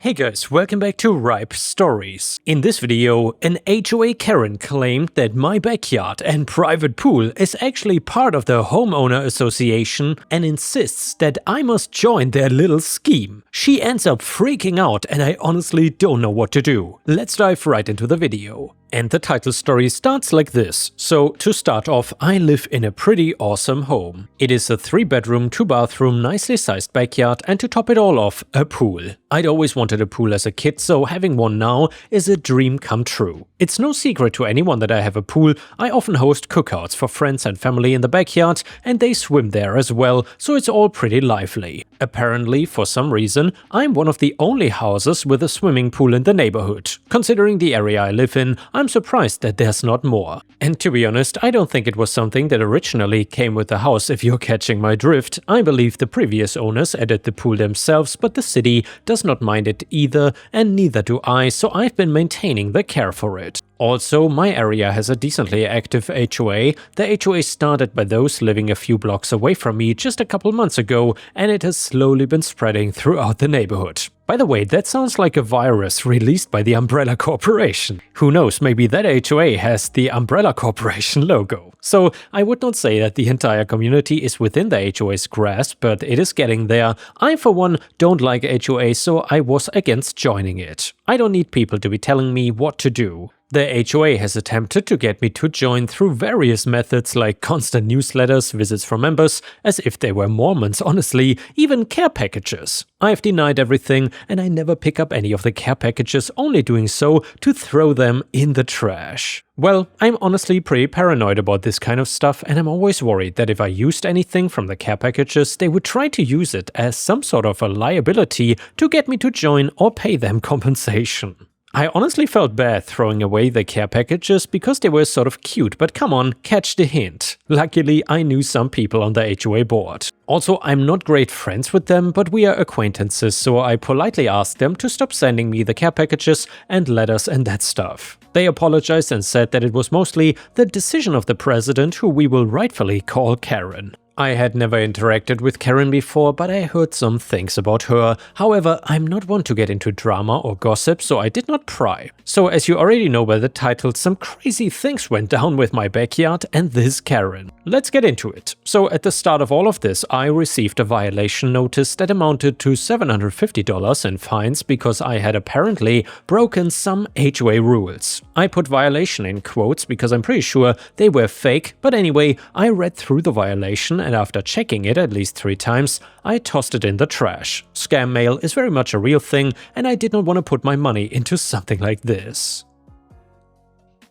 Hey guys, welcome back to Ripestories. In this video, an HOA Karen claimed that my backyard and private pool is actually part of the homeowner association and insists that I must join their little scheme. She ends up freaking out and I honestly don't know what to do. Let's dive right into the video. And the title story starts like this. So to start off, I live in a pretty awesome home. It is a 3-bedroom, 2-bathroom, nicely sized backyard, and to top it all off, a pool. I'd always wanted a pool as a kid, so having one now is a dream come true. It's no secret to anyone that I have a pool. I often host cookouts for friends and family in the backyard, and they swim there as well, so it's all pretty lively. Apparently, for some reason, I'm one of the only houses with a swimming pool in the neighborhood. Considering the area I live in, I'm surprised that there's not more. And to be honest, I don't think it was something that originally came with the house, if you're catching my drift. I believe the previous owners added the pool themselves, but the city does not mind it either, and neither do I, so I've been maintaining the care for it. Also, my area has a decently active HOA. The HOA started by those living a few blocks away from me just a couple months ago, and it has slowly been spreading throughout the neighborhood. By the way, that sounds like a virus released by the Umbrella Corporation. Who knows, maybe that HOA has the Umbrella Corporation logo. So I would not say that the entire community is within the HOA's grasp, but it is getting there. I, for one, don't like HOA, so I was against joining it. I don't need people to be telling me what to do. The HOA has attempted to get me to join through various methods like constant newsletters, visits from members, as if they were Mormons, honestly, even care packages. I've denied everything and I never pick up any of the care packages, only doing so to throw them in the trash. Well, I'm honestly pretty paranoid about this kind of stuff, and I'm always worried that if I used anything from the care packages, they would try to use it as some sort of a liability to get me to join or pay them compensation. I honestly felt bad throwing away the care packages because they were sort of cute, but come on, catch the hint. Luckily, I knew some people on the HOA board. Also, I'm not great friends with them, but we are acquaintances, so I politely asked them to stop sending me the care packages and letters and that stuff. They apologized and said that it was mostly the decision of the president, who we will rightfully call Karen. I had never interacted with Karen before, but I heard some things about her. However, I'm not one to get into drama or gossip, so I did not pry. So as you already know by the title, some crazy things went down with my backyard and this Karen. Let's get into it. So at the start of all of this, I received a violation notice that amounted to $750 in fines because I had apparently broken some HOA rules. I put violation in quotes because I'm pretty sure they were fake, but anyway, I read through the violation, and after checking it at least 3 times, I tossed it in the trash. Scam mail is very much a real thing, and I did not want to put my money into something like this.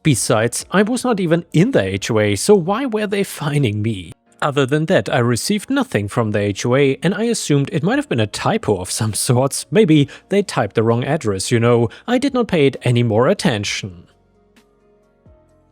Besides, I was not even in the HOA, so why were they fining me? Other than that, I received nothing from the HOA, and I assumed it might have been a typo of some sorts. Maybe they typed the wrong address, you know. I did not pay it any more attention.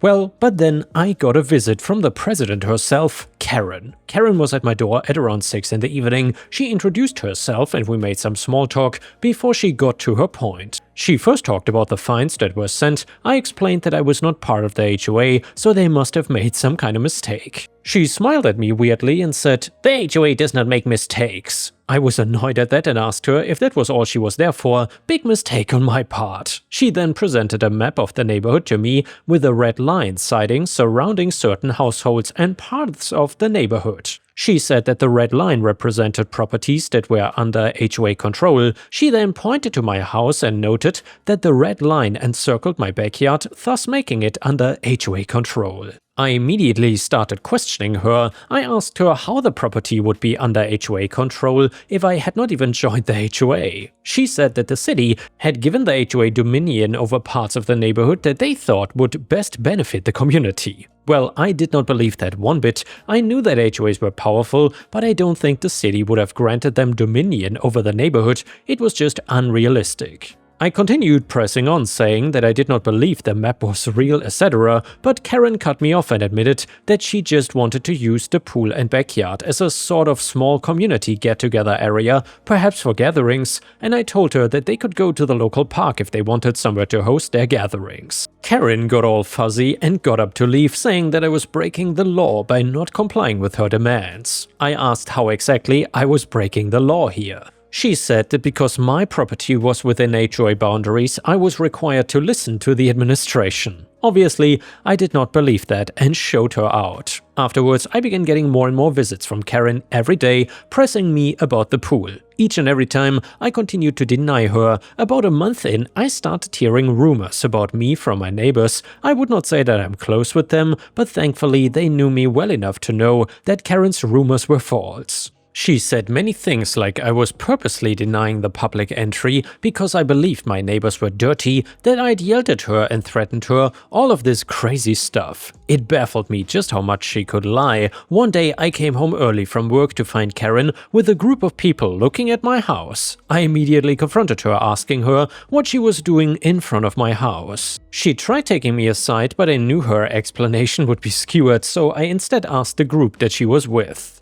Well, but then I got a visit from the president herself, Karen. Karen was at my door at around 6 in the evening. She introduced herself and we made some small talk before she got to her point. She first talked about the fines that were sent. I explained that I was not part of the HOA, so they must have made some kind of mistake. She smiled at me weirdly and said, "The HOA does not make mistakes." I was annoyed at that and asked her if that was all she was there for. Big mistake on my part. She then presented a map of the neighborhood to me with a red line siding surrounding certain households and parts of the neighborhood. She said that the red line represented properties that were under HOA control. She then pointed to my house and noted that the red line encircled my backyard, thus making it under HOA control. I immediately started questioning her. I asked her how the property would be under HOA control if I had not even joined the HOA. She said that the city had given the HOA dominion over parts of the neighborhood that they thought would best benefit the community. Well, I did not believe that one bit. I knew that HOAs were powerful, but I don't think the city would have granted them dominion over the neighborhood. It was just unrealistic. I continued pressing on, saying that I did not believe the map was real, etc., but Karen cut me off and admitted that she just wanted to use the pool and backyard as a sort of small community get-together area, perhaps for gatherings, and I told her that they could go to the local park if they wanted somewhere to host their gatherings. Karen got all fuzzy and got up to leave, saying that I was breaking the law by not complying with her demands. I asked how exactly I was breaking the law here. She said that because my property was within HOA boundaries, I was required to listen to the administration. Obviously, I did not believe that and showed her out. Afterwards, I began getting more and more visits from Karen every day, pressing me about the pool. Each and every time, I continued to deny her. About a month in, I started hearing rumors about me from my neighbors. I would not say that I'm close with them, but thankfully they knew me well enough to know that Karen's rumors were false. She said many things like I was purposely denying the public entry because I believed my neighbors were dirty, that I'd yelled at her and threatened her, all of this crazy stuff. It baffled me just how much she could lie. One day I came home early from work to find Karen with a group of people looking at my house. I immediately confronted her, asking her what she was doing in front of my house. She tried taking me aside, but I knew her explanation would be skewered, so I instead asked the group that she was with.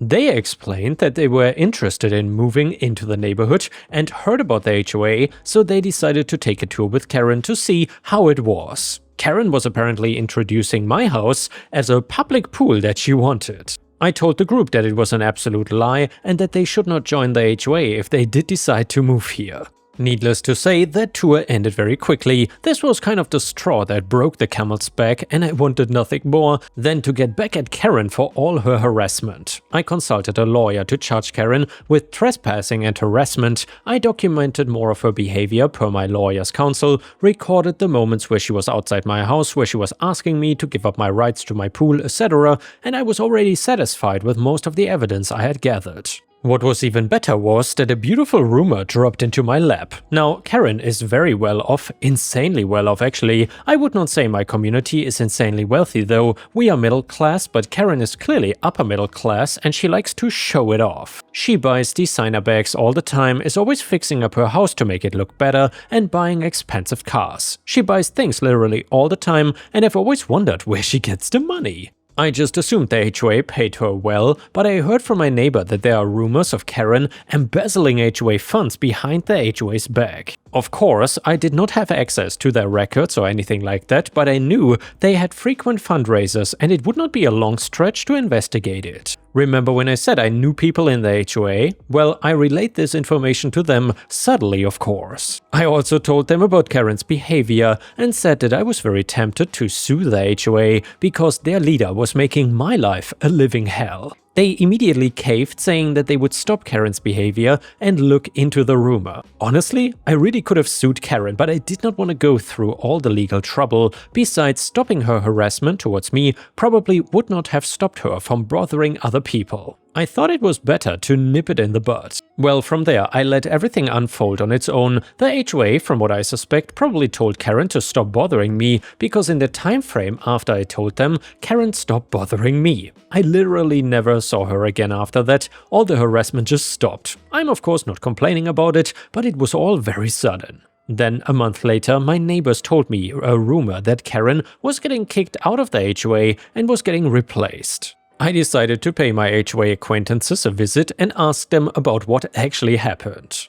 They explained that they were interested in moving into the neighborhood and heard about the HOA, so they decided to take a tour with Karen to see how it was. Karen was apparently introducing my house as a public pool that she wanted. I told the group that it was an absolute lie and that they should not join the HOA if they did decide to move here. Needless to say, that tour ended very quickly. This was kind of the straw that broke the camel's back, and I wanted nothing more than to get back at Karen for all her harassment. I consulted a lawyer to charge Karen with trespassing and harassment. I documented more of her behavior per my lawyer's counsel, recorded the moments where she was outside my house, where she was asking me to give up my rights to my pool, etc., and I was already satisfied with most of the evidence I had gathered. What was even better was that a beautiful rumor dropped into my lap. Now, Karen is very well off, insanely well off actually. I would not say my community is insanely wealthy though. We are middle class, but Karen is clearly upper middle class and she likes to show it off. She buys designer bags all the time, is always fixing up her house to make it look better, and buying expensive cars. She buys things literally all the time, and I've always wondered where she gets the money. I just assumed the HOA paid her well, but I heard from my neighbor that there are rumors of Karen embezzling HOA funds behind the HOA's back. Of course, I did not have access to their records or anything like that, but I knew they had frequent fundraisers and it would not be a long stretch to investigate it. Remember when I said I knew people in the HOA? Well, I relayed this information to them, subtly of course. I also told them about Karen's behavior and said that I was very tempted to sue the HOA because their leader was making my life a living hell. They immediately caved, saying that they would stop Karen's behavior and look into the rumor. Honestly, I really could have sued Karen, but I did not want to go through all the legal trouble. Besides, stopping her harassment towards me probably would not have stopped her from bothering other people. I thought it was better to nip it in the bud. Well, from there, I let everything unfold on its own. The HOA, from what I suspect, probably told Karen to stop bothering me, because in the time frame after I told them, Karen stopped bothering me. I literally never saw her again after that. All the harassment just stopped. I'm of course not complaining about it, but it was all very sudden. Then, a month later, my neighbors told me a rumor that Karen was getting kicked out of the HOA and was getting replaced. I decided to pay my HOA acquaintances a visit and ask them about what actually happened.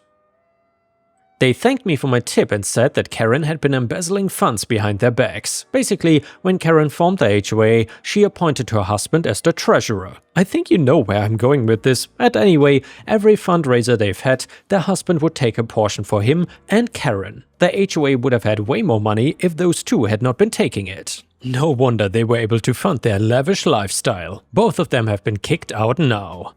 They thanked me for my tip and said that Karen had been embezzling funds behind their backs. Basically, when Karen formed the HOA, she appointed her husband as the treasurer. I think you know where I'm going with this. And anyway, every fundraiser they've had, their husband would take a portion for him and Karen. The HOA would have had way more money if those two had not been taking it. No wonder they were able to fund their lavish lifestyle. Both of them have been kicked out now.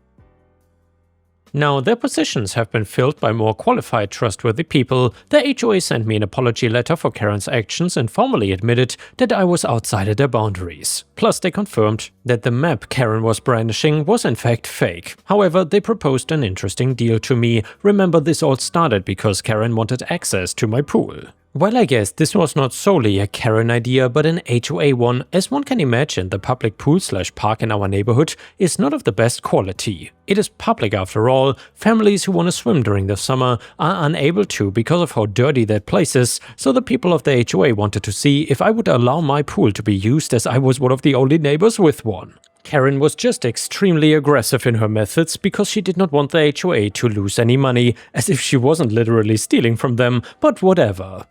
Now, their positions have been filled by more qualified, trustworthy people. The HOA sent me an apology letter for Karen's actions and formally admitted that I was outside of their boundaries. Plus, they confirmed that the map Karen was brandishing was in fact fake. However, they proposed an interesting deal to me. Remember, this all started because Karen wanted access to my pool. Well, I guess this was not solely a Karen idea, but an HOA one. As one can imagine, the public pool/park in our neighborhood is not of the best quality. It is public after all. Families who want to swim during the summer are unable to because of how dirty that place is, so the people of the HOA wanted to see if I would allow my pool to be used, as I was one of the only neighbors with one. Karen was just extremely aggressive in her methods because she did not want the HOA to lose any money, as if she wasn't literally stealing from them, but whatever.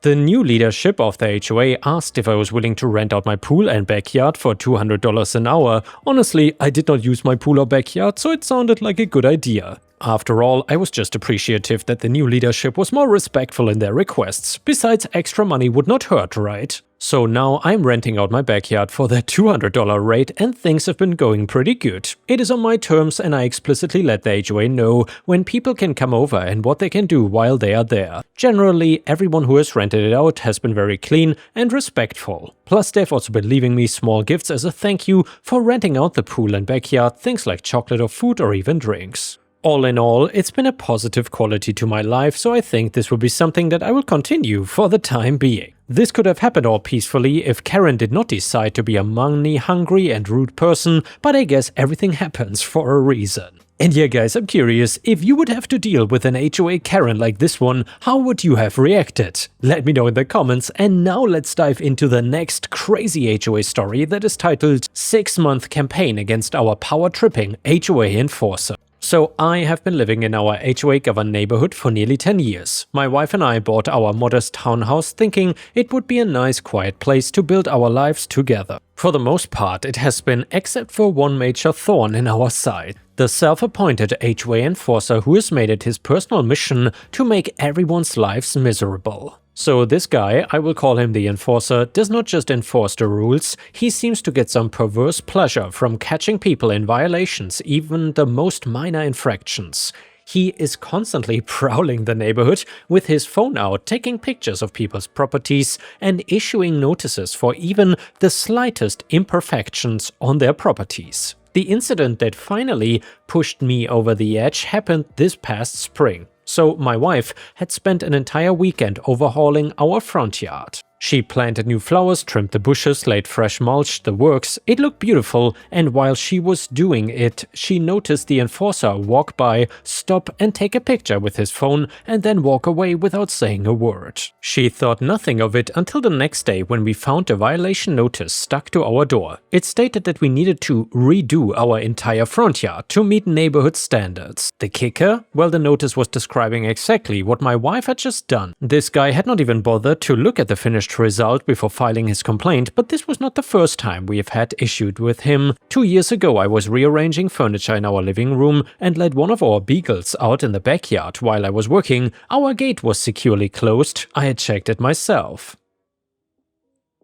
The new leadership of the HOA asked if I was willing to rent out my pool and backyard for $200 an hour. Honestly, I did not use my pool or backyard, so it sounded like a good idea. After all, I was just appreciative that the new leadership was more respectful in their requests. Besides, extra money would not hurt, right? So now I'm renting out my backyard for the $200 rate and things have been going pretty good. It is on my terms and I explicitly let the HOA know when people can come over and what they can do while they are there. Generally, everyone who has rented it out has been very clean and respectful. Plus, they've also been leaving me small gifts as a thank you for renting out the pool and backyard, things like chocolate or food or even drinks. All in all, it's been a positive quality to my life, so I think this will be something that I will continue for the time being. This could have happened all peacefully if Karen did not decide to be a money-hungry and rude person, but I guess everything happens for a reason. And yeah guys, I'm curious, if you would have to deal with an HOA Karen like this one, how would you have reacted? Let me know in the comments, and now let's dive into the next crazy HOA story that is titled 6-Month Campaign Against Our Power-Tripping HOA Enforcer. So I have been living in our HOA-governed neighborhood for nearly 10 years. My wife and I bought our modest townhouse thinking it would be a nice quiet place to build our lives together. For the most part, it has been, except for one major thorn in our side. The self-appointed HOA enforcer who has made it his personal mission to make everyone's lives miserable. So this guy, I will call him the enforcer, does not just enforce the rules, he seems to get some perverse pleasure from catching people in violations, even the most minor infractions. He is constantly prowling the neighborhood with his phone out, taking pictures of people's properties and issuing notices for even the slightest imperfections on their properties. The incident that finally pushed me over the edge happened this past spring. So my wife had spent an entire weekend overhauling our front yard. She planted new flowers, trimmed the bushes, laid fresh mulch, the works. It looked beautiful, and while she was doing it, she noticed the enforcer walk by, stop and take a picture with his phone, and then walk away without saying a word. She thought nothing of it until the next day when we found a violation notice stuck to our door. It stated that we needed to redo our entire front yard to meet neighborhood standards. The kicker? Well, the notice was describing exactly what my wife had just done. This guy had not even bothered to look at the finished result before filing his complaint, but this was not the first time we have had issues with him. 2 years ago I was rearranging furniture in our living room and let one of our beagles out in the backyard while I was working. Our gate was securely closed. I had checked it myself.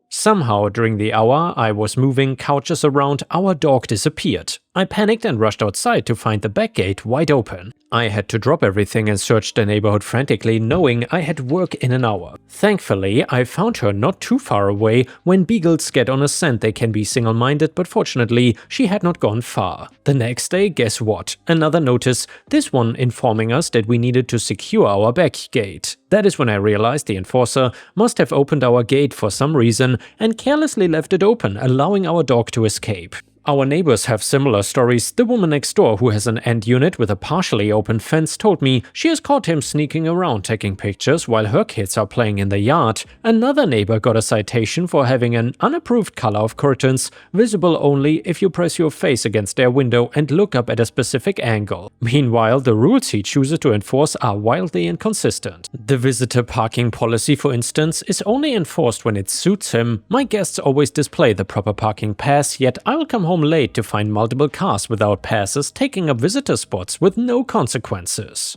Somehow, during the hour I was moving couches around, our dog disappeared. I panicked and rushed outside to find the back gate wide open. I had to drop everything and search the neighborhood frantically, knowing I had work in an hour. Thankfully, I found her not too far away. When beagles get on a scent, they can be single-minded, but fortunately, she had not gone far. The next day, guess what? Another notice, this one informing us that we needed to secure our back gate. That is when I realized the enforcer must have opened our gate for some reason and carelessly left it open, allowing our dog to escape. Our neighbors have similar stories. The woman next door, who has an end unit with a partially open fence, told me she has caught him sneaking around taking pictures while her kids are playing in the yard. Another neighbor got a citation for having an unapproved color of curtains, visible only if you press your face against their window and look up at a specific angle. Meanwhile, the rules he chooses to enforce are wildly inconsistent. The visitor parking policy, for instance, is only enforced when it suits him. My guests always display the proper parking pass, yet I will come home late to find multiple cars without passes taking up visitor spots with no consequences.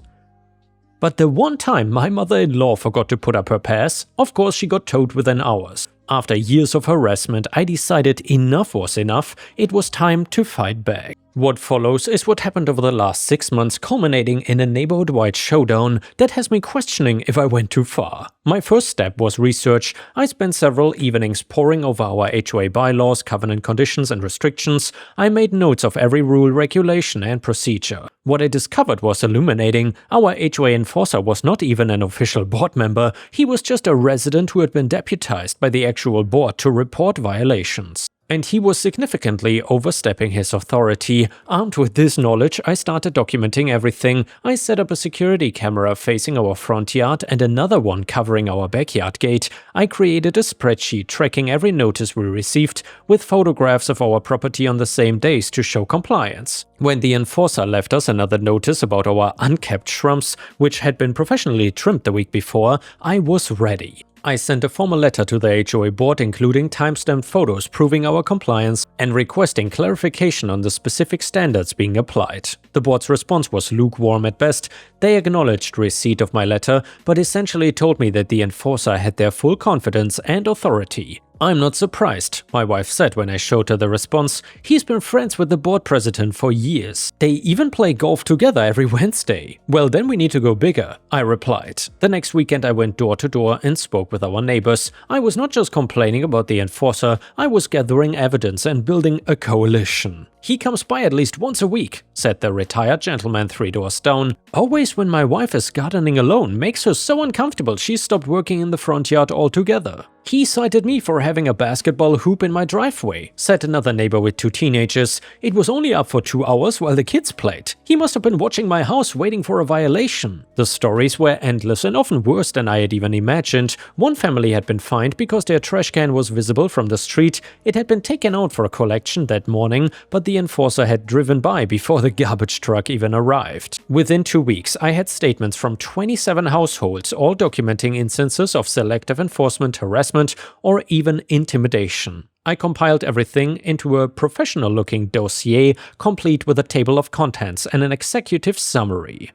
But the one time my mother-in-law forgot to put up her pass, of course she got towed within hours. After years of harassment, I decided enough was enough, it was time to fight back. What follows is what happened over the last 6 months, culminating in a neighborhood-wide showdown that has me questioning if I went too far. My first step was research. I spent several evenings poring over our HOA bylaws, covenant conditions and restrictions. I made notes of every rule, regulation and procedure. What I discovered was illuminating. Our HOA enforcer was not even an official board member, he was just a resident who had been deputized by the actual board to report violations. And he was significantly overstepping his authority. Armed with this knowledge, I started documenting everything. I set up a security camera facing our front yard and another one covering our backyard gate. I created a spreadsheet tracking every notice we received, with photographs of our property on the same days to show compliance. When the enforcer left us another notice about our unkept shrubs, which had been professionally trimmed the week before, I was ready. I sent a formal letter to the HOA board including timestamped photos proving our compliance and requesting clarification on the specific standards being applied. The board's response was lukewarm at best. They acknowledged receipt of my letter, but essentially told me that the enforcer had their full confidence and authority. "I'm not surprised," my wife said when I showed her the response. "He's been friends with the board president for years. They even play golf together every Wednesday." "Well, then we need to go bigger," I replied. The next weekend I went door to door and spoke with our neighbors. I was not just complaining about the enforcer, I was gathering evidence and building a coalition. "He comes by at least once a week," said the retired gentleman 3 doors down. "Always when my wife is gardening alone, makes her so uncomfortable she stopped working in the front yard altogether." "He cited me for having a basketball hoop in my driveway," said another neighbor with 2 teenagers. "It was only up for 2 hours while the kids played. He must have been watching my house waiting for a violation." The stories were endless and often worse than I had even imagined. One family had been fined because their trash can was visible from the street. It had been taken out for a collection that morning, but the enforcer had driven by before the garbage truck even arrived. Within 2 weeks, I had statements from 27 households, all documenting instances of selective enforcement, harassment, or even intimidation. I compiled everything into a professional-looking dossier, complete with a table of contents and an executive summary.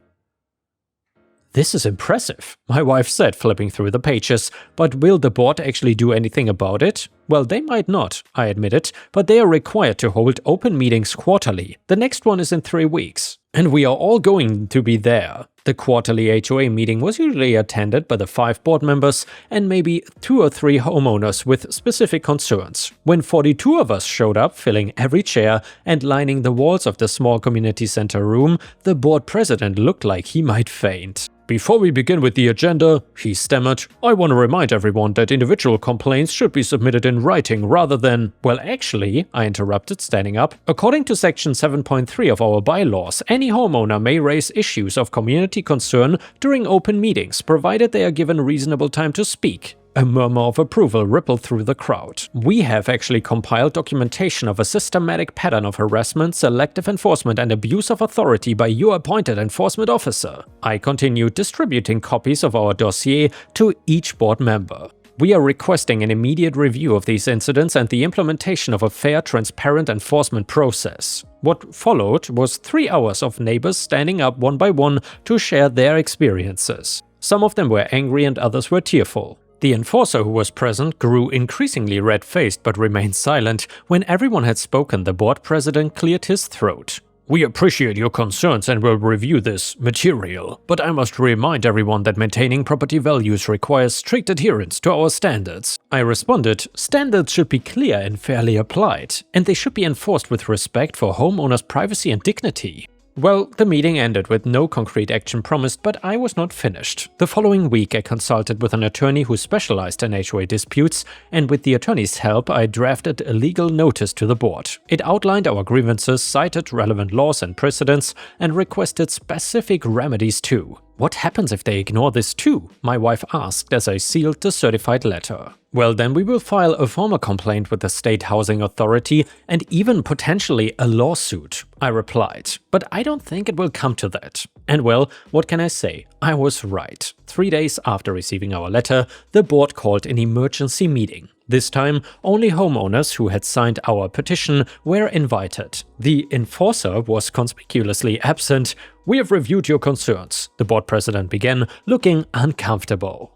"This is impressive," my wife said, flipping through the pages. "But will the board actually do anything about it?" "Well, they might not," I admitted, "but they are required to hold open meetings quarterly. The next one is in 3 weeks. And we are all going to be there." The quarterly HOA meeting was usually attended by the 5 board members and maybe 2 or 3 homeowners with specific concerns. When 42 of us showed up, filling every chair and lining the walls of the small community center room, the board president looked like he might faint. "Before we begin with the agenda," he stammered, "I want to remind everyone that individual complaints should be submitted in writing rather than—" "Well, actually," I interrupted, standing up, "according to section 7.3 of our bylaws, any homeowner may raise issues of community concern during open meetings, provided they are given reasonable time to speak." A murmur of approval rippled through the crowd. "We have actually compiled documentation of a systematic pattern of harassment, selective enforcement, and abuse of authority by your appointed enforcement officer." I continued, distributing copies of our dossier to each board member. "We are requesting an immediate review of these incidents and the implementation of a fair, transparent enforcement process." What followed was 3 hours of neighbors standing up one by one to share their experiences. Some of them were angry and others were tearful. The enforcer who was present grew increasingly red-faced but remained silent. When everyone had spoken, the board president cleared his throat. "We appreciate your concerns and will review this material, but I must remind everyone that maintaining property values requires strict adherence to our standards." I responded, "Standards should be clear and fairly applied, and they should be enforced with respect for homeowners' privacy and dignity." Well, the meeting ended with no concrete action promised, but I was not finished. The following week I consulted with an attorney who specialized in HOA disputes, and with the attorney's help I drafted a legal notice to the board. It outlined our grievances, cited relevant laws and precedents, and requested specific remedies too. "What happens if they ignore this too?" my wife asked as I sealed the certified letter. "Well, then we will file a formal complaint with the State Housing Authority and even potentially a lawsuit," I replied. "But I don't think it will come to that." And well, what can I say? I was right. 3 days after receiving our letter, the board called an emergency meeting. This time, only homeowners who had signed our petition were invited. The enforcer was conspicuously absent. "We have reviewed your concerns," the board president began, looking uncomfortable.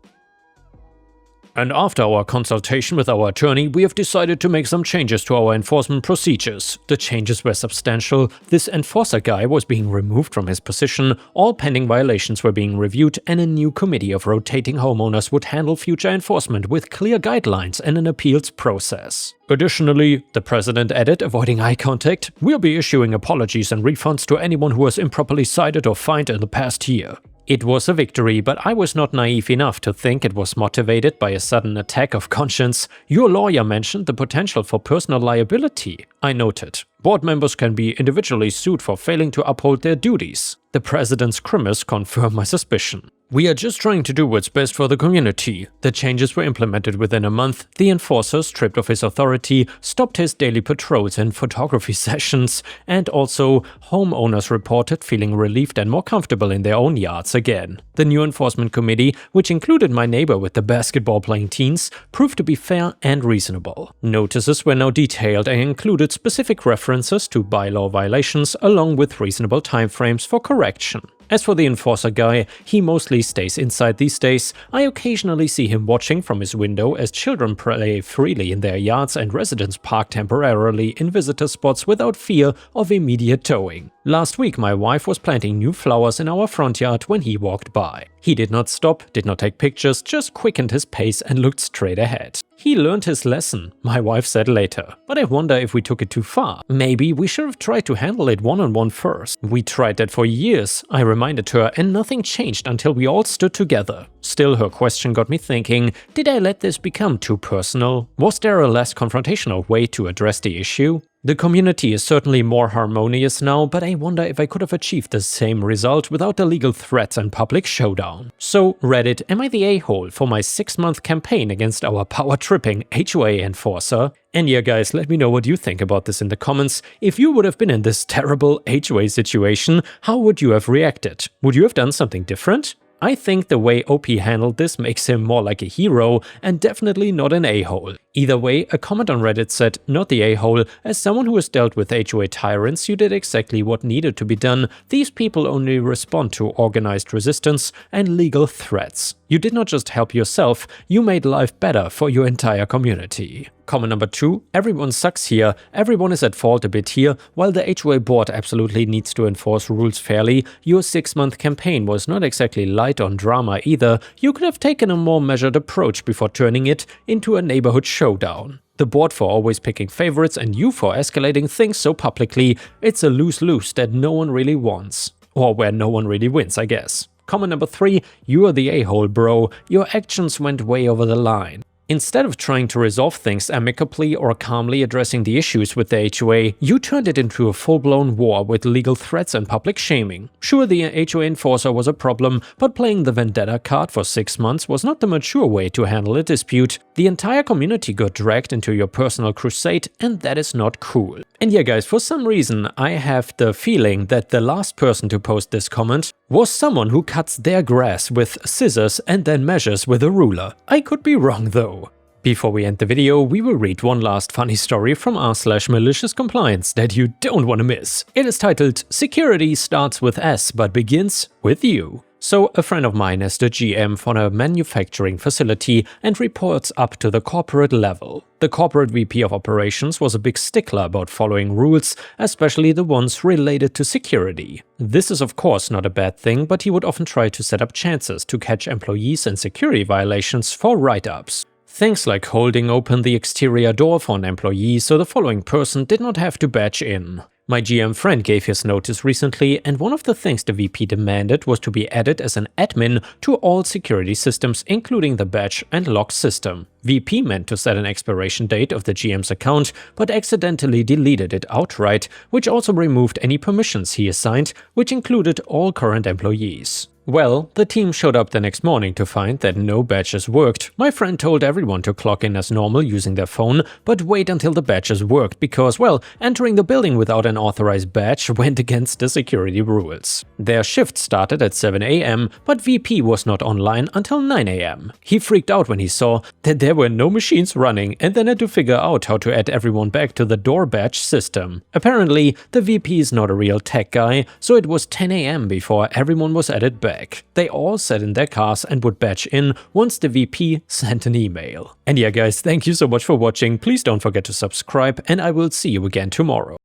"And after our consultation with our attorney, we have decided to make some changes to our enforcement procedures. The changes were substantial. This enforcer guy was being removed from his position, all pending violations were being reviewed, and a new committee of rotating homeowners would handle future enforcement with clear guidelines and an appeals process. Additionally," the president added, avoiding eye contact, "we'll be issuing apologies and refunds to anyone who was improperly cited or fined in the past year." It was a victory, but I was not naive enough to think it was motivated by a sudden attack of conscience. "Your lawyer mentioned the potential for personal liability," I noted. "Board members can be individually sued for failing to uphold their duties." The president's grimace confirmed my suspicion. We are just trying to do what's best for the community. The changes were implemented within a month, the enforcer stripped of his authority, stopped his daily patrols and photography sessions, and also homeowners reported feeling relieved and more comfortable in their own yards again. The new enforcement committee, which included my neighbor with the basketball-playing teens, proved to be fair and reasonable. Notices were now detailed and included specific references to bylaw violations along with reasonable timeframes for correction. As for the enforcer guy, he mostly stays inside these days. I occasionally see him watching from his window as children play freely in their yards and residents park temporarily in visitor spots without fear of immediate towing. Last week my wife was planting new flowers in our front yard when he walked by. He did not stop, did not take pictures, just quickened his pace and looked straight ahead. He learned his lesson, my wife said later. But I wonder if we took it too far. Maybe we should have tried to handle it one-on-one first. We tried that for years, I reminded her, and nothing changed until we all stood together. Still, her question got me thinking, did I let this become too personal? Was there a less confrontational way to address the issue? The community is certainly more harmonious now, but I wonder if I could have achieved the same result without the legal threats and public showdown. So Reddit, am I the a-hole for my 6-month campaign against our power-tripping HOA enforcer? And yeah guys, let me know what you think about this in the comments. If you would have been in this terrible HOA situation, how would you have reacted? Would you have done something different? I think the way OP handled this makes him more like a hero and definitely not an a-hole. Either way, a comment on Reddit said, not the a-hole, as someone who has dealt with HOA tyrants, you did exactly what needed to be done. These people only respond to organized resistance and legal threats. You did not just help yourself, you made life better for your entire community. Comment number 2, everyone sucks here, everyone is at fault a bit here. While the HOA board absolutely needs to enforce rules fairly, your 6-month campaign was not exactly light on drama either. You could have taken a more measured approach before turning it into a neighborhood showdown. The board for always picking favorites and you for escalating things so publicly, it's a lose-lose that no one really wants. Or where no one really wins, I guess. Comment number 3, you are the a-hole bro, your actions went way over the line. Instead of trying to resolve things amicably or calmly addressing the issues with the HOA, you turned it into a full-blown war with legal threats and public shaming. Sure, the HOA enforcer was a problem, but playing the vendetta card for 6 months was not the mature way to handle a dispute. The entire community got dragged into your personal crusade, and that is not cool. And yeah guys, for some reason I have the feeling that the last person to post this comment was someone who cuts their grass with scissors and then measures with a ruler. I could be wrong though. Before we end the video, we will read one last funny story from r/malicious compliance that you don't want to miss. It is titled, Security starts with S but begins with you. So, a friend of mine is the GM for a manufacturing facility and reports up to the corporate level. The corporate VP of operations was a big stickler about following rules, especially the ones related to security. This is of course not a bad thing, but he would often try to set up chances to catch employees in security violations for write-ups. Things like holding open the exterior door for an employee so the following person did not have to badge in. My GM friend gave his notice recently, and one of the things the VP demanded was to be added as an admin to all security systems, including the badge and lock system. VP meant to set an expiration date of the GM's account, but accidentally deleted it outright, which also removed any permissions he assigned, which included all current employees. Well, the team showed up the next morning to find that no badges worked. My friend told everyone to clock in as normal using their phone, but wait until the badges worked because, well, entering the building without an authorized badge went against the security rules. Their shift started at 7 AM, but VP was not online until 9 AM. He freaked out when he saw that there were no machines running and then had to figure out how to add everyone back to the door badge system. Apparently, the VP is not a real tech guy, so it was 10 AM before everyone was added back. They all sat in their cars and would badge in once the VP sent an email. And yeah guys, thank you so much for watching, please don't forget to subscribe and I will see you again tomorrow.